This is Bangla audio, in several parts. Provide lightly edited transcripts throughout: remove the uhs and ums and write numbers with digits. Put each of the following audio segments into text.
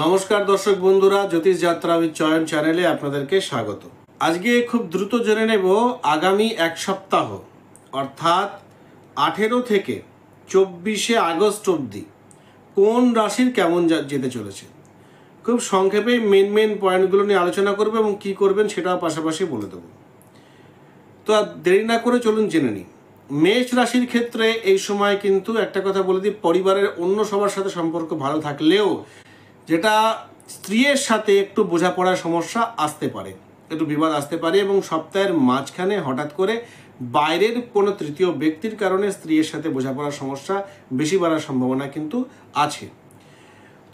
নমস্কার দর্শক বন্ধুরা, জ্যোতিষ যাত্রা চয়ন চ্যানেলে আপনাদেরকে স্বাগত। আজকে খুব দ্রুত জেনে নেব আগামী এক সপ্তাহ অর্থাৎ 18 থেকে 24শে আগস্ট অবধি কোন রাশির কেমন যেতে চলেছে। খুব সংক্ষেপে মেন পয়েন্টগুলো নিয়ে আলোচনা করবো এবং কী করবেন সেটাও পাশাপাশি বলে দেবো। তো আর দেরি না করে চলুন জেনে নিই। মেষ রাশির ক্ষেত্রে এই সময় কিন্তু একটা কথা বলে দিই, পরিবারের অন্য সবার সাথে সম্পর্ক ভালো থাকলেও যেটা স্ত্রীর সাথে একটু বোঝাপড়ার সমস্যা আসতে পারে, একটু বিবাদ আসতে পারে এবং সপ্তাহের মাঝখানে হঠাৎ করে বাইরের কোনো তৃতীয় ব্যক্তির কারণে স্ত্রীর সাথে বোঝাপড়ার সমস্যা বেশি বাড়ার সম্ভাবনা কিন্তু আছে।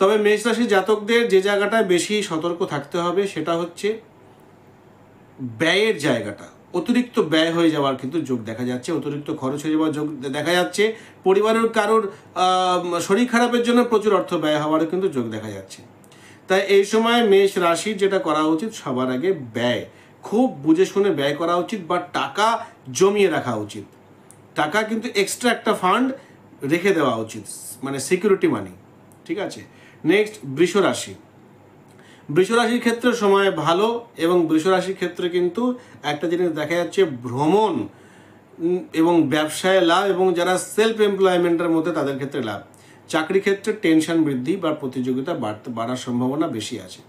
তবে মেষ রাশি জাতকদের যে জায়গাটায় বেশি সতর্ক থাকতে হবে সেটা হচ্ছে ব্যয়ের জায়গাটা। অতিরিক্ত ব্যয় হয়ে যাওয়ার কিন্তু যোগ দেখা যাচ্ছে, অতিরিক্ত খরচ হয়ে যাওয়ার যোগ দেখা যাচ্ছে। পরিবারের কারোর শরীর খারাপের জন্য প্রচুর অর্থ ব্যয় হওয়ারও কিন্তু যোগ দেখা যাচ্ছে। তাই এই সময় মেষ রাশির যেটা করা উচিত, সবার আগে ব্যয় খুব বুঝে শুনে ব্যয় করা উচিত বা টাকা জমিয়ে রাখা উচিত। টাকা কিন্তু এক্সট্রা একটা ফান্ড রেখে দেওয়া উচিত, মানে সিকিউরিটি মানি। ঠিক আছে। নেক্সট বৃষ রাশি। বৃষ রাশির ক্ষেত্রে সময় ভালো এবং বৃষ রাশির ক্ষেত্রে কিন্তু একটা জিনিস দেখা যাচ্ছে, ভ্রমণ এবং ব্যবসায় লাভ এবং যারা সেলফ এমপ্লয়মেন্টের মধ্যে তাদের ক্ষেত্রে লাভ। চাকরি ক্ষেত্রে টেনশন বৃদ্ধি বা প্রতিযোগিতা বাড়ার সম্ভাবনা বেশি আছে।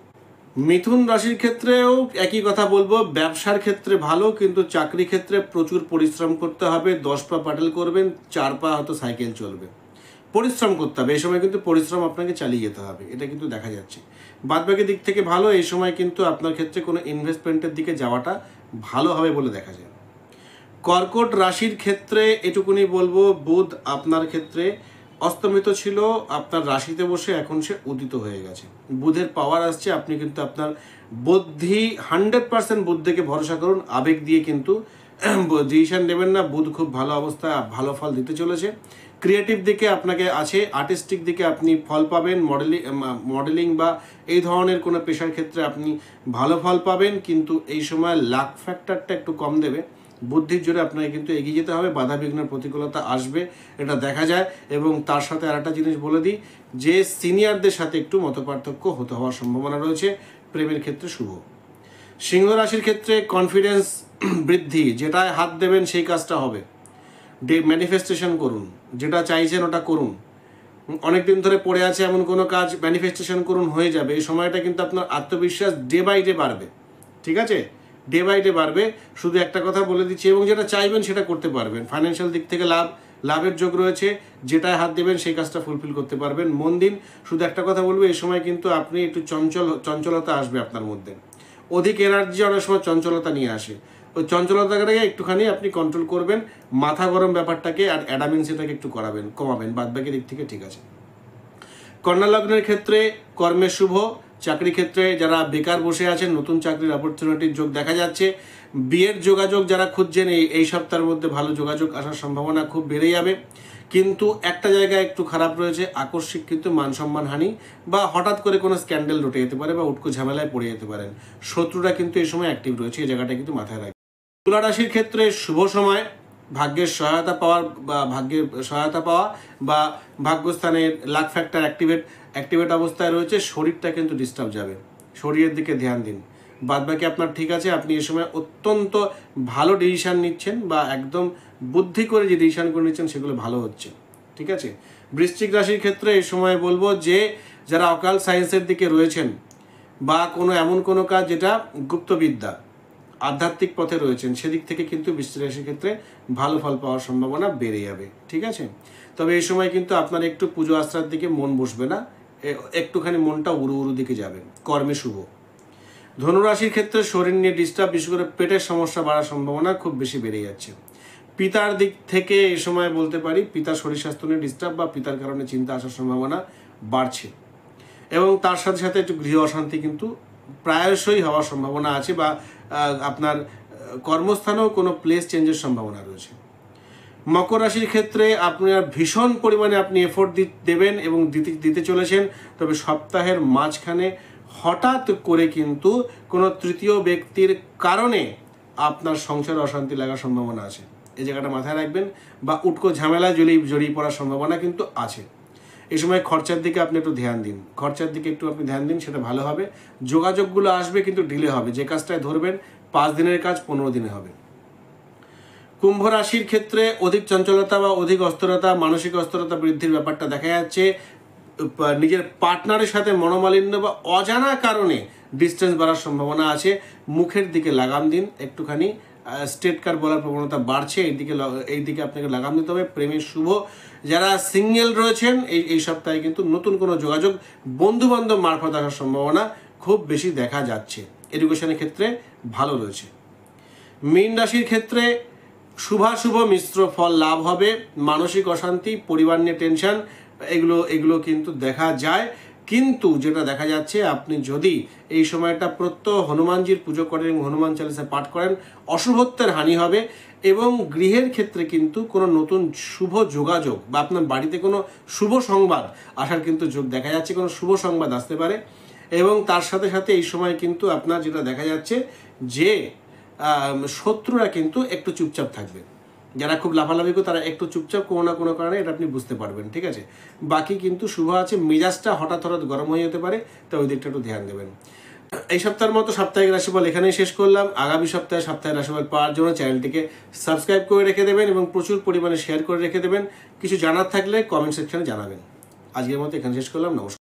মিথুন রাশির ক্ষেত্রেও একই কথা বলবো, ব্যবসার ক্ষেত্রে ভালো, কিন্তু চাকরি ক্ষেত্রে প্রচুর পরিশ্রম করতে হবে। 10 পা প্যাডেল করবেন, 4 পা হয়তো সাইকেল চলবে। পরিশ্রম করতে হবে, এই সময় কিন্তু পরিশ্রম আপনাকে চালিয়ে যেতে হবে, এটা কিন্তু দেখা যাচ্ছে। বাদবাকি দিক থেকে ভালো, এই সময় কিন্তু আপনার ক্ষেত্রে কোনো ইনভেস্টমেন্টের দিকে যাওয়াটা ভালো হবে বলে দেখা যায়। কর্কট রাশির ক্ষেত্রে এটুকুনি বলবো, বুধ আপনার ক্ষেত্রে অস্তমিত ছিল, আপনার রাশিতে বসে এখন সে উদিত হয়ে গেছে। বুধের পাওয়ার আসছে, আপনি কিন্তু আপনার বুদ্ধি 100% বুদ্ধিকে ভরসা করুন, আবেগ দিয়ে কিন্তু ডিসিশন নেবেন না। বুধ খুব ভালো অবস্থায় ভালো ফল দিতে চলেছে। ক্রিয়েটিভ দিকে আপনাকে আছে, আর্টিস্টিক দিকে আপনি ফল পাবেন, মডেলিং বা এই ধরনের কোনো পেশার ক্ষেত্রে আপনি ভালো ফল পাবেন, কিন্তু এই সময় লাক ফ্যাক্টরটা একটু কম দেবে। বুদ্ধির জোরে আপনাকে কিন্তু এগিয়ে যেতে হবে, বাধা বিঘ্ন প্রতিকূলতা আসবে, এটা দেখা যায়। এবং তার সাথে আর একটা জিনিস বলে দিই, যে সিনিয়রদের সাথে একটু মতপার্থক্য হতে হওয়ার সম্ভাবনা রয়েছে। প্রেমের ক্ষেত্রে শুভ। সিংহ রাশির ক্ষেত্রে কনফিডেন্স বৃদ্ধি, যেটায় হাত দেবেন সেই কাজটা হবে। ম্যানিফেস্টেশন করুন, যেটা চাইছেন ওটা করুন। অনেকদিন ধরে পড়ে আছে এমন কোনো কাজ ম্যানিফেস্টেশন করুন, হয়ে যাবে। এই সময়টা কিন্তু আপনার আত্মবিশ্বাস ডে বাই ডে বাড়বে। ঠিক আছে, ডে বাই ডে বাড়বে। শুধু একটা কথা বলে দিচ্ছি, এবং যেটা চাইবেন সেটা করতে পারবেন। ফাইন্যান্সিয়াল দিক থেকে লাভের যোগ রয়েছে, যেটায় হাত দেবেন সেই কাজটা ফুলফিল করতে পারবেন। মন দিন। শুধু একটা কথা বলবো, এই সময় কিন্তু আপনি একটু চঞ্চলতা আসবে আপনার মধ্যে। অধিক এনার্জি অনেক সময় চঞ্চলতা নিয়ে আসে, ওই চঞ্চলতাটাকে একটুখানি আপনি কন্ট্রোল করবেন। মাথা গরম ব্যাপারটাকে আর অ্যাডামিনসিটাকে একটু কমাবেন। বাদবাকি দিক থেকে ঠিক আছে। কন্যা লগ্নের ক্ষেত্রে কর্মে শুভ। চাকরি ক্ষেত্রে যারা বেকার বসে আছেন, নতুন চাকরির অপরচুনিটির যোগ দেখা যাচ্ছে। বিয়ের যোগাযোগ যারা খুঁজছেন, এই সপ্তাহের মধ্যে ভালো যোগাযোগ আসার সম্ভাবনা খুব বেড়ে যাবে। কিন্তু একটা জায়গায় একটু খারাপ রয়েছে, আকস্মিক কিন্তু মান সম্মান হানি বা হঠাৎ করে কোনো স্ক্যান্ডেল ঘটে যেতে পারে বা উটকো ঝামেলায় পড়ে যেতে পারেন। শত্রুরা কিন্তু এই সময় অ্যাক্টিভ রয়েছে, এই জায়গাটা কিন্তু মাথায় রাখবেন। তুলা রাশির ক্ষেত্রে শুভ সময়, ভাগ্যের সহায়তা পাওয়া বা ভাগ্যস্থানের লাক ফ্যাক্টর অ্যাক্টিভেট অবস্থায় রয়েছে। শরীরটা কিন্তু ডিস্টার্ব যাবে, শরীরের দিকে ধ্যান দিন। বাদবাকি আপনার ঠিক আছে, আপনি এই সময় অত্যন্ত ভালো ডিসিশান নিচ্ছেন বা একদম বুদ্ধি করে যে ডিসিশানগুলো নিচ্ছেন সেগুলো ভালো হচ্ছে। ঠিক আছে। বৃশ্চিক রাশির ক্ষেত্রে এই সময় বলবো যে যারা অকাল সায়েন্সের দিকে রয়েছেন বা এমন কোনো কাজ যেটা গুপ্তবিদ্যা, আধ্যাত্মিক পথে রয়েছেন, সেদিক থেকে কিন্তু বৃশ্চিক রাশির ক্ষেত্রে ভালো ফল পাওয়ার সম্ভাবনা বেড়ে যাবে। ঠিক আছে। তবে এই সময় কিন্তু আপনার একটু পুজো আশ্রার দিকে মন বসবে না, একটুখানি মনটা উড়ু দিকে যাবে। কর্মে শুভ। ধনুরাশির ক্ষেত্রে শরীর নিয়ে ডিস্টার্ব, বিশেষ করে পেটের সমস্যা বাড়ার সম্ভাবনা খুব বেশি বেড়ে যাচ্ছে। পিতার দিক থেকে এই সময় বলতে পারি, পিতার শরীর স্বাস্থ্য নিয়ে ডিস্টার্ব বা পিতার কারণে চিন্তা আসার সম্ভাবনা বাড়ছে। এবং তার সাথে সাথে একটু গৃহ অশান্তি কিন্তু প্রায়শই হওয়ার সম্ভাবনা আছে, বা আপনার কর্মস্থানেও কোনো প্লেস চেঞ্জের সম্ভাবনা রয়েছে। মকর রাশির ক্ষেত্রে আপনার ভীষণ পরিমাণে আপনি এফোর্ট দেবেন এবং দিতে চলেছেন। তবে সপ্তাহের মাঝখানে হঠাৎ করে কিন্তু কোনো তৃতীয় ব্যক্তির কারণে আপনার সংসারে অশান্তি লাগার সম্ভাবনা আছে, এই জায়গাটা মাথায় রাখবেন। বা উটকো ঝামেলা জড়িয়ে পড়ার সম্ভাবনা কিন্তু আছে। এই সময় খরচার দিকে আপনি একটু ধ্যান দিন, খরচার দিকে একটু আপনি ধ্যান দিন, সেটা ভালো হবে। যোগাযোগগুলো আসবে কিন্তু ডিলে হবে, যে কাজটায় ধরবেন 5 দিনের কাজ 15 দিনে হবে। কুম্ভ রাশির ক্ষেত্রে অধিক চঞ্চলতা বা অধিক অস্থিরতা, মানসিক অস্থিরতা বৃদ্ধির ব্যাপারটা দেখা যাচ্ছে। নিজের পার্টনারের সাথে মনোমালিন্য বা অজানা কারণে ডিস্টেন্স বাড়ার সম্ভাবনা আছে। মুখের দিকে লাগাম দিন, একটুখানি স্ট্রেট কাট বলার প্রবণতা বাড়ছে, এই দিকে আপনাকে লাগাম দিতে হবে। প্রেমের শুভ। যারা সিঙ্গেল রয়েছেন এই সপ্তাহে কিন্তু নতুন কোনো যোগাযোগ বন্ধু বান্ধব মারফত আসার সম্ভাবনা খুব বেশি দেখা যাচ্ছে। এডুকেশনের ক্ষেত্রে ভালো রয়েছে। মীন রাশির ক্ষেত্রে শুভাশুভ মিশ্র ফল লাভ হবে। মানসিক অশান্তি, পরিবার নিয়ে টেনশন, এগুলো কিন্তু দেখা যায়। কিন্তু যেটা দেখা যাচ্ছে, আপনি যদি এই সময়টা প্রত্যহ হনুমানজির পুজো করেন এবং হনুমান চালিসা পাঠ করেন, অশুভত্বের হানি হবে। এবং গৃহের ক্ষেত্রে কিন্তু কোনো নতুন শুভ যোগাযোগ বা আপনার বাড়িতে কোনো শুভ সংবাদ আসার কিন্তু যোগ দেখা যাচ্ছে, কোনো শুভ সংবাদ আসতে পারে। এবং তার সাথে সাথে এই সময় কিন্তু আপনার যেটা দেখা যাচ্ছে যে শত্রুরা কিন্তু একটু চুপচাপ থাকবে। যারা খুব লাফালাফি করে তারা একটু চুপচাপ, কোনো না কোনো কারণে, এটা আপনি বুঝতে পারবেন, ঠিক আছে। বাকি কিন্তু শুভ আছে। মেজাজটা হঠাৎ গরম হয়ে যেতে পারে, তো ওই দিকটা একটু ধ্যান দেবেন। এই সপ্তাহের মতো সাপ্তাহিক রাশিফল এখানেই শেষ করলাম। আগামী সপ্তাহে সাপ্তাহিক রাশিফল পাওয়ার জন্য চ্যানেলটিকে সাবস্ক্রাইব করে রেখে দেবেন এবং প্রচুর পরিমাণে শেয়ার করে রেখে দেবেন। কিছু জানার থাকলে কমেন্ট সেকশনে জানাবেন। আজকের মতো এখানে শেষ করলাম। নমস্কার।